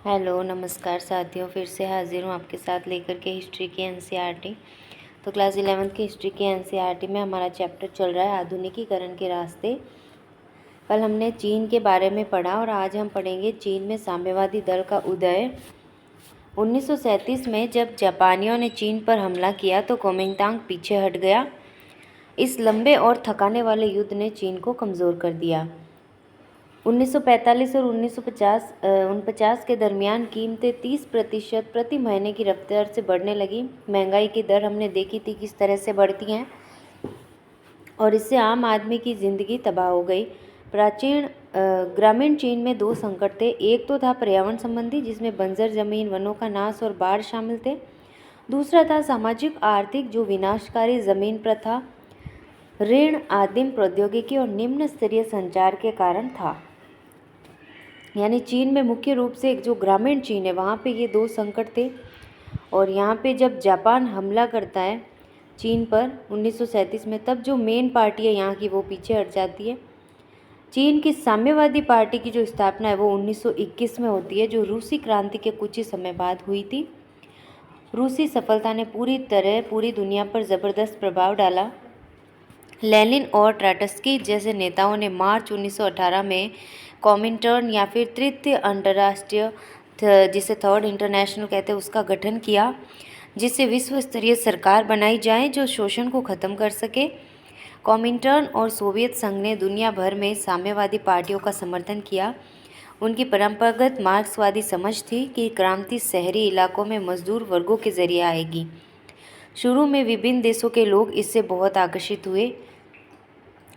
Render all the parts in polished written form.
Hello नमस्कार साथियों, फिर से हाजिर हूँ आपके साथ लेकर के हिस्ट्री की एनसीईआरटी। तो क्लास 11th की हिस्ट्री की एनसीईआरटी में हमारा चैप्टर चल रहा है आधुनिकीकरण के रास्ते। कल हमने चीन के बारे में पढ़ा और आज हम पढ़ेंगे चीन में साम्यवादी दल का उदय। 1937 में जब जापानियों ने चीन पर हमला किया तो कुओमिंतांग पीछे हट गया। इस लंबे और थकाने वाले युद्ध ने चीन को कमज़ोर कर दिया। 1945 और 1949 के दरमियान कीमतें 30% प्रति महीने की रफ्तार से बढ़ने लगी। महंगाई की दर हमने देखी थी किस तरह से बढ़ती हैं और इससे आम आदमी की ज़िंदगी तबाह हो गई। ग्रामीण चीन में दो संकट थे। एक तो था पर्यावरण संबंधी, जिसमें बंजर जमीन, वनों का नाश और बाढ़ शामिल थे। दूसरा था सामाजिक आर्थिक, जो विनाशकारी जमीन प्रथा, ऋण, आदिम प्रौद्योगिकी और निम्न स्तरीय संचार के कारण था। यानी चीन में मुख्य रूप से जो ग्रामीण चीन है वहाँ पे ये दो संकट थे। और यहाँ पे जब जापान हमला करता है चीन पर 1937 में, तब जो मेन पार्टी है यहाँ की वो पीछे हट जाती है। चीन की साम्यवादी पार्टी की जो स्थापना है वो 1921 में होती है, जो रूसी क्रांति के कुछ ही समय बाद हुई थी। रूसी सफलता ने पूरी दुनिया पर ज़बरदस्त प्रभाव डाला। लेनिन और ट्राटस्की जैसे नेताओं ने मार्च 1918 में कॉमिंटर्न या फिर तृतीय अंतर्राष्ट्रीय, जिसे थर्ड इंटरनेशनल कहते हैं, उसका गठन किया, जिससे विश्व स्तरीय सरकार बनाई जाए जो शोषण को ख़त्म कर सके। कॉमिंटर्न और सोवियत संघ ने दुनिया भर में साम्यवादी पार्टियों का समर्थन किया। उनकी परंपरागत मार्क्सवादी समझ थी कि क्रांति शहरी इलाकों में मजदूर वर्गों के जरिए आएगी। शुरू में विभिन्न देशों के लोग इससे बहुत आकर्षित हुए,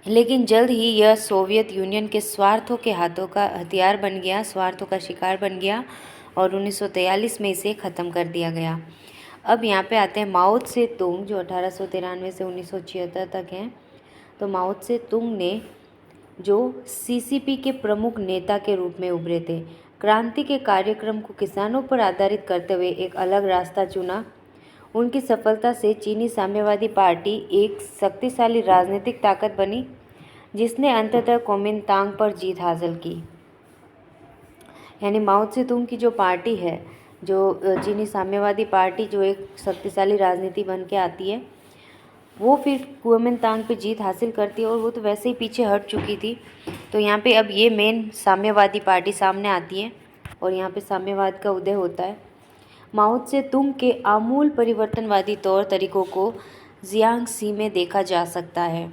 लेकिन जल्द ही यह सोवियत यूनियन के स्वार्थों के हाथों का हथियार बन गया, स्वार्थों का शिकार बन गया और 1943 में इसे ख़त्म कर दिया गया। अब यहाँ पे आते हैं माओ त्से तुंग, जो 1893 से 1976 तक हैं। तो माओ त्से तुंग ने जो सीसीपी के प्रमुख नेता के रूप में उभरे थे, क्रांति के कार्यक्रम को किसानों पर आधारित करते हुए एक अलग रास्ता चुना। उनकी सफलता से चीनी साम्यवादी पार्टी एक शक्तिशाली राजनीतिक ताकत बनी, जिसने अंततः कुओमिंतांग पर जीत हासिल की। यानी माओ त्से तुंग की जो पार्टी है, जो चीनी साम्यवादी पार्टी, जो एक शक्तिशाली राजनीति बन के आती है, वो फिर कुओमिंतांग पे जीत हासिल करती है और वो तो वैसे ही पीछे हट चुकी थी। तो यहाँ पे अब ये मेन साम्यवादी पार्टी सामने आती है और यहाँ पे साम्यवाद का उदय होता है। माओ त्से तुंग के आमूल परिवर्तनवादी तौर तरीकों को जियांगसी में देखा जा सकता है।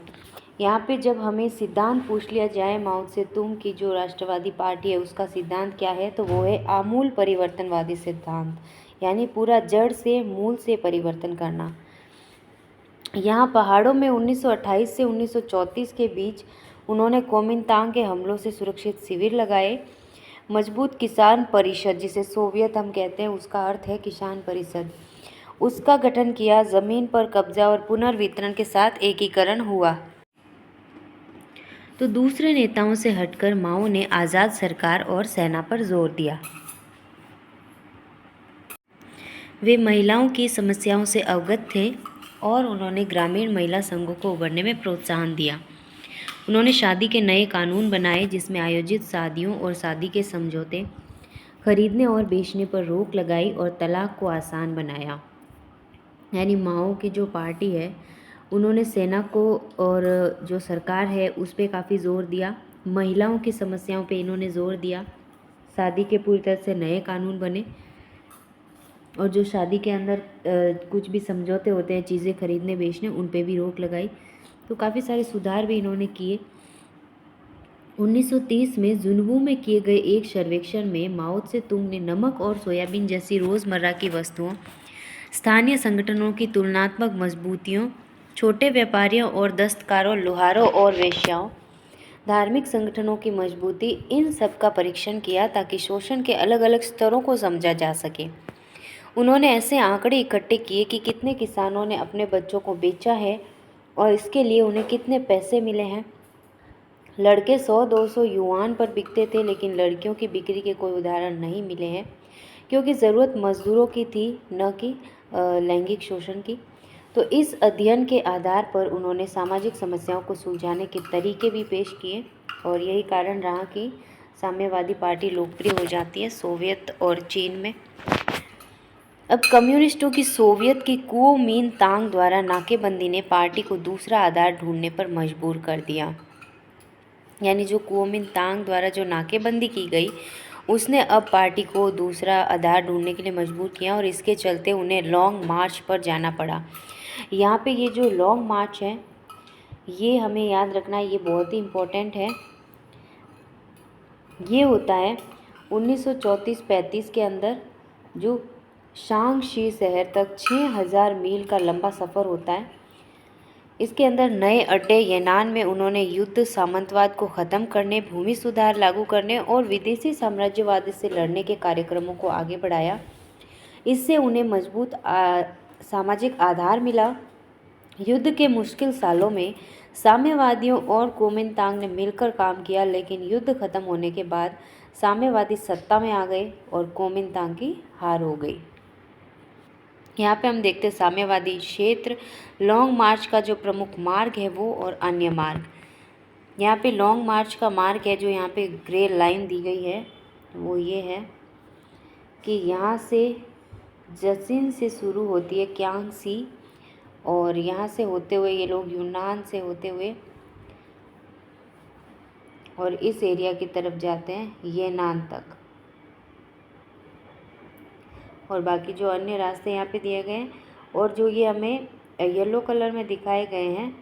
यहाँ पे जब हमें सिद्धांत पूछ लिया जाए माओ त्से तुंग की जो राष्ट्रवादी पार्टी है उसका सिद्धांत क्या है, तो वो है आमूल परिवर्तनवादी सिद्धांत, यानी पूरा जड़ से मूल से परिवर्तन करना। यहाँ पहाड़ों में 1928 से 1934 के बीच उन्होंने कुओमिंतांग के हमलों से सुरक्षित शिविर लगाए। मजबूत किसान परिषद, जिसे सोवियत हम कहते हैं, उसका अर्थ है किसान परिषद, उसका गठन किया। ज़मीन पर कब्जा और पुनर्वितरण के साथ एकीकरण हुआ। तो दूसरे नेताओं से हटकर माओ ने आज़ाद सरकार और सेना पर जोर दिया। वे महिलाओं की समस्याओं से अवगत थे और उन्होंने ग्रामीण महिला संघों को उभरने में प्रोत्साहन दिया। उन्होंने शादी के नए कानून बनाए, जिसमें आयोजित शादियों और शादी के समझौते, खरीदने और बेचने पर रोक लगाई और तलाक को आसान बनाया। यानी माओ की जो पार्टी है उन्होंने सेना को और जो सरकार है उस पर काफ़ी ज़ोर दिया। महिलाओं की समस्याओं पे इन्होंने ज़ोर दिया। शादी के पूरी तरह से नए कानून बने और जो शादी के अंदर कुछ भी समझौते होते हैं, चीज़ें खरीदने बेचने, उन पे भी रोक लगाई। तो काफ़ी सारे सुधार भी इन्होंने किए। 1930 में जुनवू में किए गए एक सर्वेक्षण में माओ त्से तुंग ने नमक और सोयाबीन जैसी रोज़मर्रा की वस्तुओं, स्थानीय संगठनों की तुलनात्मक मजबूतियों, छोटे व्यापारियों और दस्तकारों, लोहारों और वेश्याओं, धार्मिक संगठनों की मजबूती, इन सब का परीक्षण किया ताकि शोषण के अलग अलग स्तरों को समझा जा सके। उन्होंने ऐसे आंकड़े इकट्ठे किए कि कितने किसानों ने अपने बच्चों को बेचा है और इसके लिए उन्हें कितने पैसे मिले हैं। लड़के 100-200 युआन पर बिकते थे, लेकिन लड़कियों की बिक्री के कोई उदाहरण नहीं मिले हैं, क्योंकि ज़रूरत मजदूरों की थी, न कि लैंगिक शोषण की। तो इस अध्ययन के आधार पर उन्होंने सामाजिक समस्याओं को सुलझाने के तरीके भी पेश किए और यही कारण रहा कि साम्यवादी पार्टी लोकप्रिय हो जाती है सोवियत और चीन में। अब कम्युनिस्टों की सोवियत की कुओमिंतांग द्वारा नाकेबंदी ने पार्टी को दूसरा आधार ढूंढने पर मजबूर कर दिया। यानी जो कुओमिंतांग द्वारा जो नाकेबंदी की गई उसने अब पार्टी को दूसरा आधार ढूंढने के लिए मजबूर किया और इसके चलते उन्हें लॉन्ग मार्च पर जाना पड़ा। यहाँ पे ये जो लॉन्ग मार्च है ये हमें याद रखना, ये बहुत ही इम्पोर्टेंट है। ये होता है 1934-35 के अंदर जो शांगशी शहर तक 6000 मील का लंबा सफ़र होता है। इसके अंदर नए अड्डे येनान में उन्होंने युद्ध, सामंतवाद को ख़त्म करने, भूमि सुधार लागू करने और विदेशी साम्राज्यवाद से लड़ने के कार्यक्रमों को आगे बढ़ाया। इससे उन्हें मजबूत सामाजिक आधार मिला। युद्ध के मुश्किल सालों में साम्यवादियों और कुओमिंतांग ने मिलकर काम किया, लेकिन युद्ध खत्म होने के बाद साम्यवादी सत्ता में आ गए और कुओमिंतांग की हार हो गई। यहाँ पे हम देखते हैं साम्यवादी क्षेत्र, लॉन्ग मार्च का जो प्रमुख मार्ग है वो और अन्य मार्ग। यहाँ पे लॉन्ग मार्च का मार्ग है जो यहाँ पे ग्रे लाइन दी गई है, वो ये है कि यहाँ से जसिन से शुरू होती है क्यांगसी और यहाँ से होते हुए ये लोग यूनान से होते हुए और इस एरिया की तरफ जाते हैं येनान तक। और बाकी जो अन्य रास्ते यहाँ पे दिए गए हैं और जो ये हमें येलो कलर में दिखाए गए हैं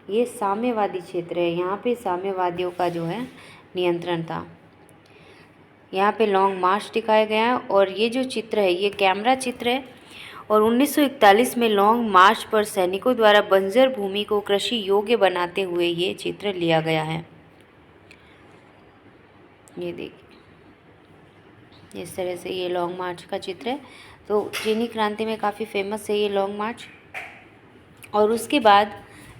ये साम्यवादी क्षेत्र है। यहाँ पे साम्यवादियों का जो है नियंत्रण था। यहाँ पे लॉन्ग मार्च दिखाया गया है और ये जो चित्र है ये कैमरा चित्र है और 1941 में लॉन्ग मार्च पर सैनिकों द्वारा बंजर भूमि को कृषि योग्य बनाते हुए ये चित्र लिया गया है। ये देखिए इस तरह से ये लॉन्ग मार्च का चित्र है। तो चीनी क्रांति में काफ़ी फेमस है ये लॉन्ग मार्च। और उसके बाद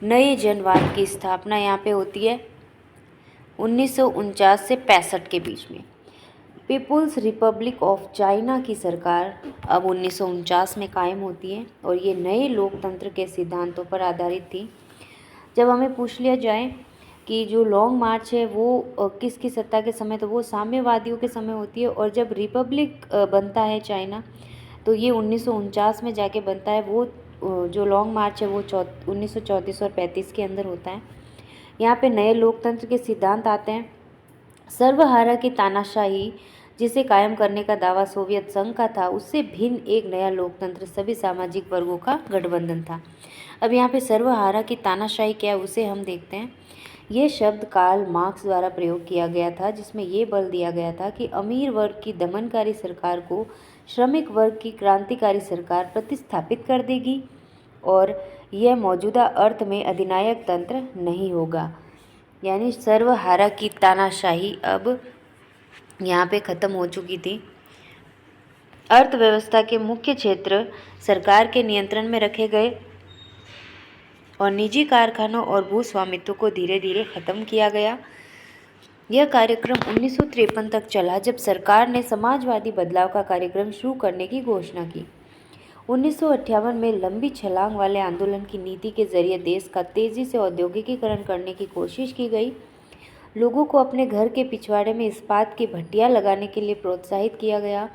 नए जनवाद की स्थापना यहाँ पे होती है 1949 से 65 के बीच में। पीपुल्स रिपब्लिक ऑफ चाइना की सरकार अब 1949 में कायम होती है और ये नए लोकतंत्र के सिद्धांतों पर आधारित थी। जब हमें पूछ लिया जाए कि जो लॉन्ग मार्च है वो किसकी सत्ता के समय, तो वो साम्यवादियों के समय होती है। और जब रिपब्लिक बनता है चाइना तो ये 1949 में जाके बनता है। वो जो लॉन्ग मार्च है वो 1934 और 35 के अंदर होता है। यहाँ पे नए लोकतंत्र के सिद्धांत आते हैं। सर्वहारा की तानाशाही जिसे कायम करने का दावा सोवियत संघ का था, उससे भिन्न एक नया लोकतंत्र सभी सामाजिक वर्गों का गठबंधन था। अब यहाँ पे सर्वहारा की तानाशाही क्या है उसे हम देखते हैं। ये शब्द कार्ल मार्क्स द्वारा प्रयोग किया गया था, जिसमें ये बल दिया गया था कि अमीर वर्ग की दमनकारी सरकार को श्रमिक वर्ग की क्रांतिकारी सरकार प्रतिस्थापित कर देगी और यह मौजूदा अर्थ में अधिनायक तंत्र नहीं होगा। यानी सर्वहारा की तानाशाही अब यहाँ पे ख़त्म हो चुकी थी। अर्थव्यवस्था के मुख्य क्षेत्र सरकार के नियंत्रण में रखे गए और निजी कारखानों और भूस्वामित्व को धीरे धीरे ख़त्म किया गया। यह कार्यक्रम 1953 तक चला, जब सरकार ने समाजवादी बदलाव का कार्यक्रम शुरू करने की घोषणा की। 1958 में लंबी छलांग वाले आंदोलन की नीति के जरिए देश का तेजी से औद्योगिकीकरण करने की कोशिश की गई। लोगों को अपने घर के पिछवाड़े में इस्पात की भट्टियां लगाने के लिए प्रोत्साहित किया गया।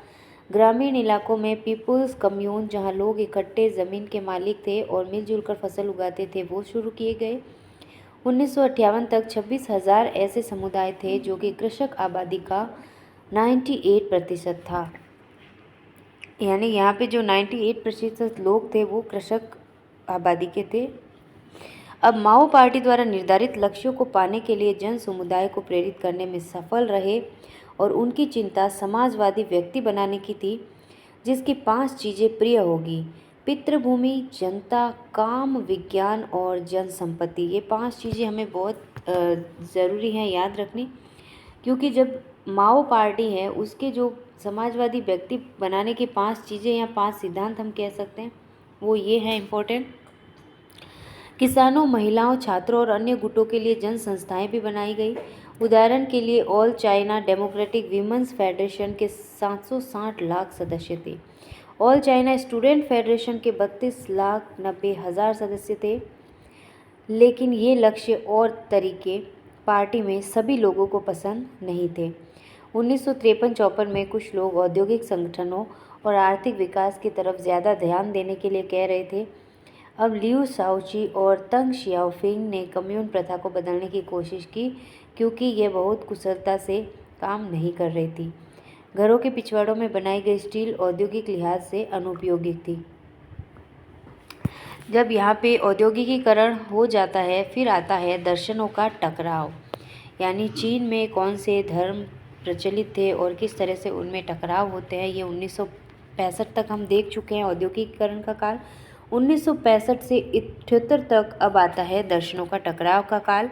ग्रामीण इलाकों में पीपुल्स कम्यून, जहां लोग इकट्ठे ज़मीन के मालिक थे और मिलजुल कर फसल उगाते थे, वो शुरू किए गए। 1958 तक 26,000 ऐसे समुदाय थे जो कि कृषक आबादी का 98% था। यानी यहाँ पे जो 98% लोग थे वो कृषक आबादी के थे। अब माओ पार्टी द्वारा निर्धारित लक्ष्यों को पाने के लिए जन समुदाय को प्रेरित करने में सफल रहे और उनकी चिंता समाजवादी व्यक्ति बनाने की थी, जिसकी 5 चीज़ें प्रिय होगी: पितृभूमि, जनता, काम, विज्ञान और जन संपत्ति। ये 5 चीज़ें हमें बहुत ज़रूरी हैं याद रखनी, क्योंकि जब माओ पार्टी है उसके जो समाजवादी व्यक्ति बनाने की 5 चीज़ें या 5 सिद्धांत हम कह सकते हैं वो ये है इम्पोर्टेंट। किसानों, महिलाओं, छात्रों और अन्य गुटों के लिए जन संस्थाएं भी बनाई गई। उदाहरण के लिए all China democratic women's federation के 760 लाख सदस्य थे। ऑल चाइना स्टूडेंट फेडरेशन के 32,90,000 सदस्य थे। लेकिन ये लक्ष्य और तरीके पार्टी में सभी लोगों को पसंद नहीं थे। 1953-54 में कुछ लोग औद्योगिक संगठनों और आर्थिक विकास की तरफ ज़्यादा ध्यान देने के लिए कह रहे थे। अब लियू शाओची और तंग शियाओफिंग ने कम्यून प्रथा को बदलने की कोशिश की, क्योंकि यह बहुत कुशलता से काम नहीं कर रही थी। घरों के पिछवाड़ों में बनाई गई स्टील औद्योगिक लिहाज से अनुपयोगी थी। जब यहाँ पे औद्योगिकीकरण हो जाता है, फिर आता है दर्शनों का टकराव, यानी चीन में कौन से धर्म प्रचलित थे और किस तरह से उनमें टकराव होते हैं। ये 1965 तक हम देख चुके हैं औद्योगिकीकरण का काल। 1965 से 78 तक अब आता है दर्शनों का टकराव का काल।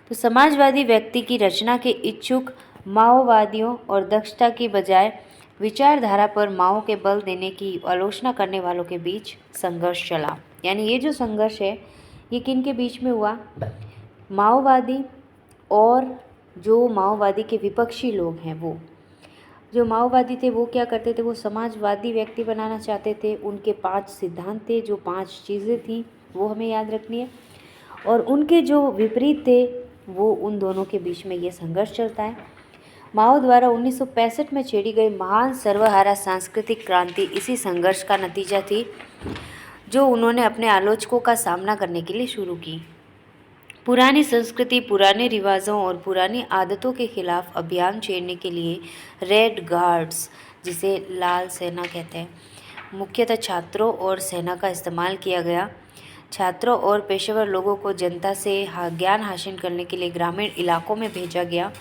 तो समाजवादी व्यक्ति की रचना के इच्छुक माओवादियों और दक्षता की बजाय विचारधारा पर माओ के बल देने की आलोचना करने वालों के बीच संघर्ष चला। यानी ये जो संघर्ष है ये किन के बीच में हुआ? माओवादी और जो माओवादी के विपक्षी लोग हैं, वो जो माओवादी थे वो क्या करते थे, वो समाजवादी व्यक्ति बनाना चाहते थे। उनके 5 सिद्धांत थे, जो 5 चीज़ें थीं वो हमें याद रखनी है। और उनके जो विपरीत थे वो उन दोनों के बीच में ये संघर्ष चलता है। माओ द्वारा 1965 में छेड़ी गई महान सर्वहारा सांस्कृतिक क्रांति इसी संघर्ष का नतीजा थी, जो उन्होंने अपने आलोचकों का सामना करने के लिए शुरू की। पुरानी संस्कृति, पुराने रिवाजों और पुरानी आदतों के खिलाफ अभियान छेड़ने के लिए रेड गार्ड्स, जिसे लाल सेना कहते हैं, मुख्यतः छात्रों और सेना का इस्तेमाल किया गया। छात्रों और पेशेवर लोगों को जनता से ज्ञान हासिल करने के लिए ग्रामीण इलाकों में भेजा गया।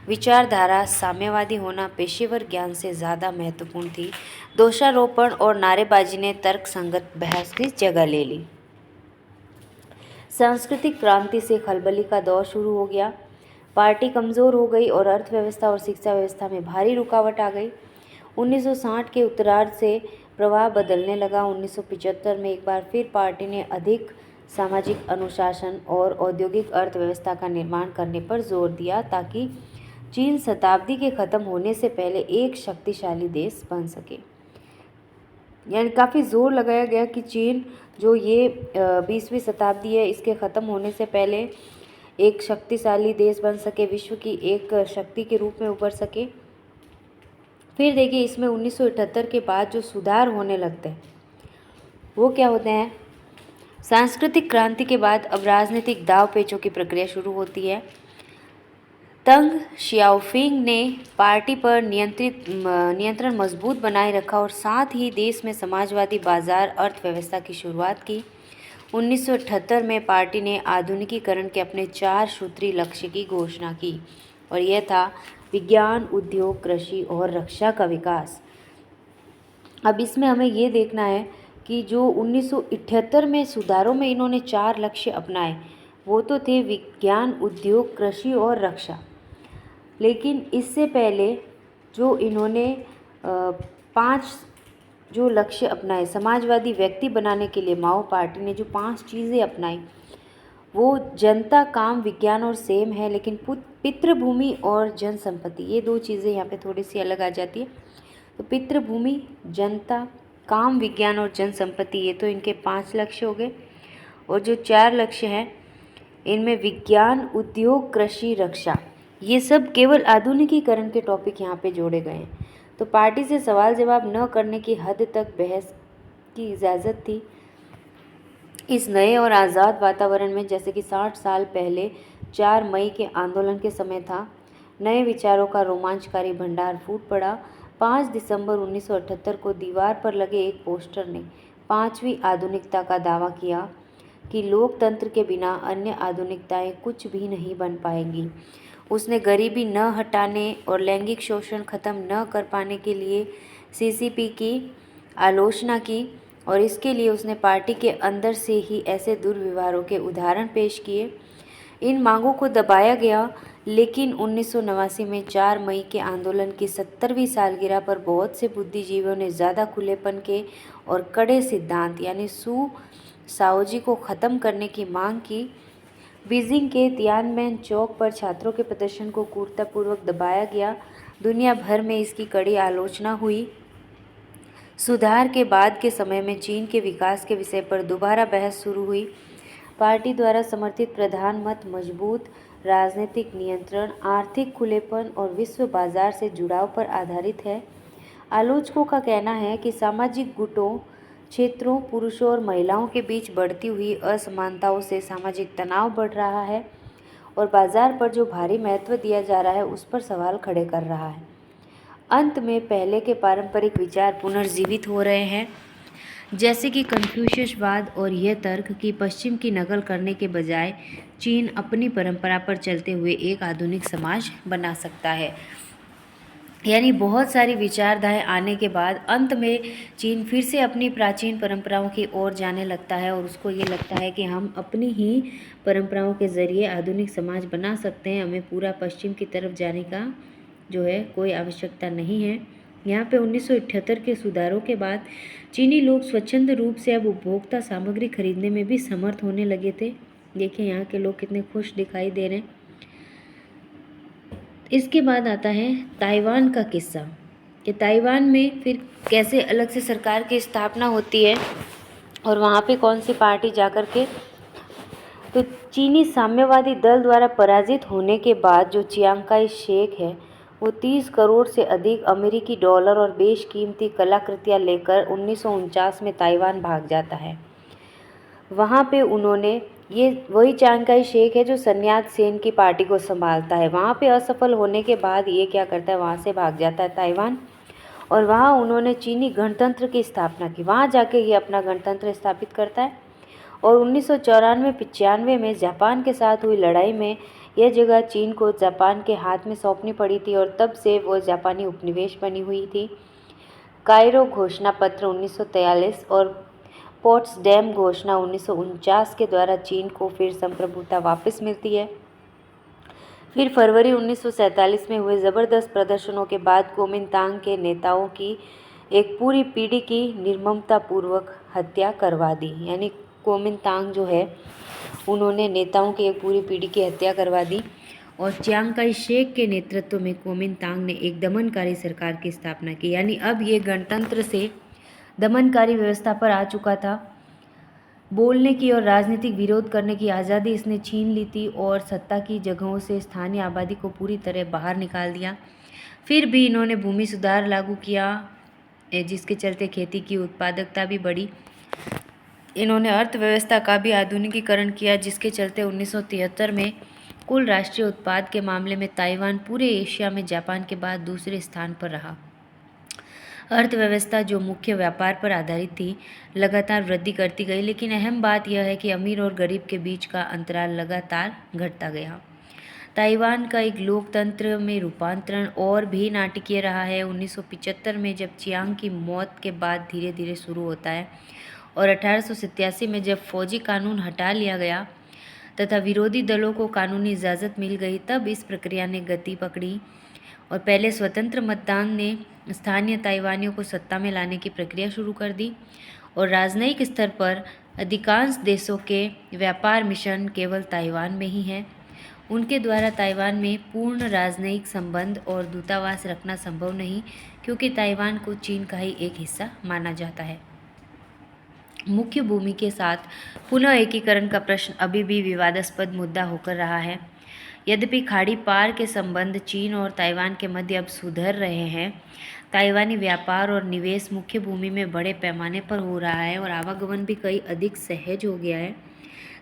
विचारधारा साम्यवादी होना पेशेवर ज्ञान से ज़्यादा महत्वपूर्ण थी। दोषारोपण और नारेबाजी ने तर्कसंगत बहस की जगह ले ली। सांस्कृतिक क्रांति से खलबली का दौर शुरू हो गया। पार्टी कमज़ोर हो गई और अर्थव्यवस्था और शिक्षा व्यवस्था में भारी रुकावट आ गई। 1960 के उत्तरार्ध से प्रवाह बदलने लगा। 1975 में एक बार फिर पार्टी ने अधिक सामाजिक अनुशासन और औद्योगिक अर्थव्यवस्था का निर्माण करने पर जोर दिया, ताकि चीन शताब्दी के ख़त्म होने से पहले एक शक्तिशाली देश बन सके। यानी काफ़ी जोर लगाया गया कि चीन जो ये 20वीं शताब्दी है, इसके ख़त्म होने से पहले एक शक्तिशाली देश बन सके, विश्व की एक शक्ति के रूप में उभर सके। फिर देखिए इसमें 1978 के बाद जो सुधार होने लगते हैं वो क्या होते हैं? सांस्कृतिक क्रांति के बाद अब राजनीतिक दाव पेचों की प्रक्रिया शुरू होती है। तंग शियाओफिंग ने पार्टी पर नियंत्रण मजबूत बनाए रखा और साथ ही देश में समाजवादी बाजार अर्थव्यवस्था की शुरुआत की। 1978 में पार्टी ने आधुनिकीकरण के अपने 4 सूत्री लक्ष्य की घोषणा की, और यह था विज्ञान, उद्योग, कृषि और रक्षा का विकास। अब इसमें हमें ये देखना है कि जो 1978 में सुधारों में इन्होंने 4 लक्ष्य अपनाए वो तो थे विज्ञान, उद्योग, कृषि और रक्षा। लेकिन इससे पहले जो इन्होंने 5 जो लक्ष्य अपनाए, समाजवादी व्यक्ति बनाने के लिए माओ पार्टी ने जो 5 चीज़ें अपनाई वो जनता, काम, विज्ञान और सेम है। लेकिन पितृभूमि और जन संपत्ति, ये 2 चीज़ें यहाँ पे थोड़ी सी अलग आ जाती है। तो पितृभूमि, जनता, काम, विज्ञान और जन संपत्ति, ये तो इनके 5 लक्ष्य हो गए। और जो 4 लक्ष्य हैं इनमें विज्ञान, उद्योग, कृषि, रक्षा, ये सब केवल आधुनिकीकरण के टॉपिक यहाँ पे जोड़े गए हैं। तो पार्टी से सवाल जवाब न करने की हद तक बहस की इजाज़त थी। इस नए और आज़ाद वातावरण में, जैसे कि 60 साल पहले 4 मई के आंदोलन के समय था, नए विचारों का रोमांचकारी भंडार फूट पड़ा। 5 दिसंबर 1978 को दीवार पर लगे एक पोस्टर ने 5वीं आधुनिकता का दावा किया कि लोकतंत्र के बिना अन्य आधुनिकताएं कुछ भी नहीं बन पाएंगी। उसने गरीबी न हटाने और लैंगिक शोषण खत्म न कर पाने के लिए सीसीपी की आलोचना की, और इसके लिए उसने पार्टी के अंदर से ही ऐसे दुर्व्यवहारों के उदाहरण पेश किए। इन मांगों को दबाया गया, लेकिन 1989 में 4 मई के आंदोलन की 70वीं सालगिरह पर बहुत से बुद्धिजीवियों ने ज़्यादा खुलेपन के और कड़े सिद्धांत यानी सू साओजी को ख़त्म करने की मांग की। बीजिंग के तियानमेन चौक पर छात्रों के प्रदर्शन को क्रूरतापूर्वक दबाया गया। दुनिया भर में इसकी कड़ी आलोचना हुई। सुधार के बाद के समय में चीन के विकास के विषय पर दोबारा बहस शुरू हुई। पार्टी द्वारा समर्थित प्रधान मत मजबूत राजनीतिक नियंत्रण, आर्थिक खुलेपन और विश्व बाजार से जुड़ाव पर आधारित है। आलोचकों का कहना है कि सामाजिक गुटों, क्षेत्रों, पुरुषों और महिलाओं के बीच बढ़ती हुई असमानताओं से सामाजिक तनाव बढ़ रहा है और बाजार पर जो भारी महत्व दिया जा रहा है उस पर सवाल खड़े कर रहा है। अंत में पहले के पारंपरिक विचार पुनर्जीवित हो रहे हैं, जैसे कि कन्फ्यूशियसवाद और यह तर्क कि पश्चिम की नकल करने के बजाय चीन अपनी परंपरा पर चलते हुए एक आधुनिक समाज बना सकता है। यानी बहुत सारी विचारधाराएं आने के बाद अंत में चीन फिर से अपनी प्राचीन परंपराओं की ओर जाने लगता है और उसको ये लगता है कि हम अपनी ही परंपराओं के ज़रिए आधुनिक समाज बना सकते हैं, हमें पूरा पश्चिम की तरफ जाने का जो है कोई आवश्यकता नहीं है। यहाँ पे 1978 के सुधारों के बाद चीनी लोग स्वच्छंद रूप से अब उपभोक्ता सामग्री खरीदने में भी समर्थ होने लगे थे। देखिए यहाँ के लोग कितने खुश दिखाई दे रहे हैं। इसके बाद आता है ताइवान का किस्सा कि ताइवान में फिर कैसे अलग से सरकार की स्थापना होती है और वहाँ पे कौन सी पार्टी जाकर के, तो चीनी साम्यवादी दल द्वारा पराजित होने के बाद जो चियांग काई शेक है वो 30 करोड़ से अधिक अमेरिकी डॉलर और बेशकीमती कलाकृतियाँ लेकर 1949 में ताइवान भाग जाता है। वहाँ पे उन्होंने, ये वही चियांग काई शेक है जो sun यat-sen की पार्टी को संभालता है। वहाँ पे असफल होने के बाद ये क्या करता है, वहाँ से भाग जाता है ताइवान और वहाँ उन्होंने चीनी गणतंत्र की स्थापना की। वहाँ जाके ये अपना गणतंत्र स्थापित करता है और 1994-95 में जापान के साथ हुई लड़ाई में यह जगह चीन को जापान के हाथ में सौंपनी पड़ी थी और तब से वो जापानी उपनिवेश बनी हुई थी। कायरो घोषणा पत्र 1943 और पोट्सडैम घोषणा 1949 के द्वारा चीन को फिर संप्रभुता वापस मिलती है। फिर फरवरी 1947 में हुए ज़बरदस्त प्रदर्शनों के बाद कुओमिंतांग के नेताओं की एक पूरी पीढ़ी की निर्ममतापूर्वक हत्या करवा दी। यानी कुओमिंतांग जो है उन्होंने नेताओं की एक पूरी पीढ़ी की हत्या करवा दी और चियांग काई शेक के नेतृत्व में कुओमिंतांग ने एक दमनकारी सरकार की स्थापना की। यानी अब ये गणतंत्र से दमनकारी व्यवस्था पर आ चुका था। बोलने की और राजनीतिक विरोध करने की आज़ादी इसने छीन ली थी और सत्ता की जगहों से स्थानीय आबादी को पूरी तरह बाहर निकाल दिया। फिर भी इन्होंने भूमि सुधार लागू किया जिसके चलते खेती की उत्पादकता भी बढ़ी। इन्होंने अर्थव्यवस्था का भी आधुनिकीकरण किया जिसके चलते 1973 में कुल राष्ट्रीय उत्पाद के मामले में ताइवान पूरे एशिया में जापान के बाद दूसरे स्थान पर रहा। अर्थव्यवस्था जो मुख्य व्यापार पर आधारित थी लगातार वृद्धि करती गई, लेकिन अहम बात यह है कि अमीर और गरीब के बीच का अंतराल लगातार घटता गया। ताइवान का एक लोकतंत्र में रूपांतरण और भी नाटकीय रहा है। 1975 में जब चियांग की मौत के बाद धीरे धीरे शुरू होता है और 1887 में जब फौजी कानून हटा लिया गया तथा विरोधी दलों को कानूनी इजाज़त मिल गई, तब इस प्रक्रिया ने गति पकड़ी और पहले स्वतंत्र मतदान ने स्थानीय ताइवानियों को सत्ता में लाने की प्रक्रिया शुरू कर दी और राजनयिक स्तर पर अधिकांश देशों के व्यापार मिशन केवल ताइवान में ही है। उनके द्वारा ताइवान में पूर्ण राजनयिक संबंध और दूतावास रखना संभव नहीं, क्योंकि ताइवान को चीन का ही एक हिस्सा माना जाता है। मुख्य भूमि के साथ पुनः एकीकरण का प्रश्न अभी भी विवादास्पद मुद्दा होकर रहा है। यद्यपि खाड़ी पार के संबंध चीन और ताइवान के मध्य अब सुधर रहे हैं, ताइवानी व्यापार और निवेश मुख्य भूमि में बड़े पैमाने पर हो रहा है और आवागमन भी कई अधिक सहज हो गया है।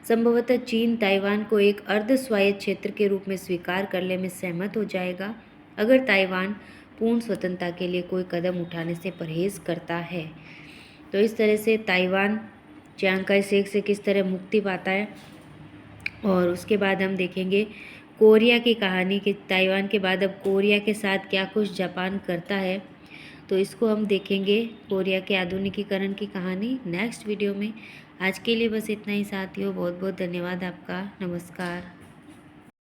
संभवतः चीन ताइवान को एक अर्ध स्वायत्त क्षेत्र के रूप में स्वीकार करने में सहमत हो जाएगा अगर ताइवान पूर्ण स्वतंत्रता के लिए कोई कदम उठाने से परहेज करता है। तो इस तरह से ताइवान चियांग काई शेक से किस तरह मुक्ति पाता है और उसके बाद हम देखेंगे कोरिया की कहानी कि ताइवान के बाद अब कोरिया के साथ क्या कुछ जापान करता है। तो इसको हम देखेंगे कोरिया के आधुनिकीकरण की कहानी नेक्स्ट वीडियो में। आज के लिए बस इतना ही साथियों, बहुत बहुत धन्यवाद आपका। नमस्कार।